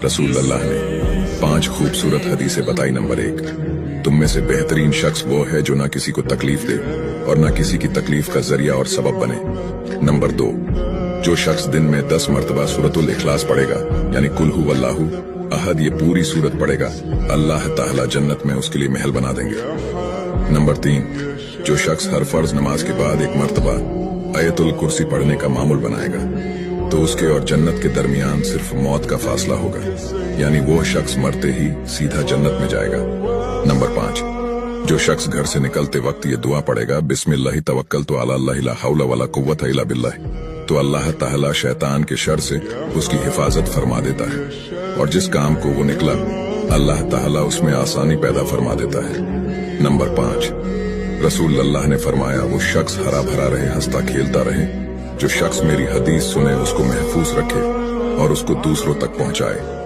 रसूल अल्लाह ने 5 खूबसूरत हदीसें बताई। नंबर 1, तुम में से बेहतरीन शख्स वो है जो ना किसी को तकलीफ दे और ना किसी की तकलीफ का जरिया और सबब बने। नंबर 2, जो शख्स दिन में 10 मरतबा सूरतुल इखलास पढ़ेगा, यानी कुल हु वल्लाहु अहद, ये पूरी सूरत पढ़ेगा, अल्लाह ताला जन्नत में उसके लिए महल बना देंगे। नंबर 3, जो शख्स हर फर्ज नमाज के बाद 1 मरतबा आयतुल कुर्सी पढ़ने का मामूल बनाएगा, तो उसके और जन्नत के दरमियान सिर्फ मौत का फासला होगा, यानी वो शख्स मरते ही सीधा जन्नत में जाएगा। नंबर 5, जो शख्स घर से निकलते वक्त ये दुआ पढ़ेगा, बिस्मिल्लाहि तवक्कलतु अला अल्लाह ला हौला वला कुव्वता इल्ला बिल्लाह, तो अल्लाह ताला शैतान के शर से उसकी हिफाजत फरमा देता है और जिस काम को वो निकला अल्लाह ताला उसमें आसानी पैदा फरमा देता है। नंबर 5, रसूल अल्लाह ने फरमाया, वो शख्स हरा भरा रहे, हंसता खेलता रहे, जो शख्स मेरी हदीस सुने, उसको महफूज रखे और उसको दूसरों तक पहुंचाए।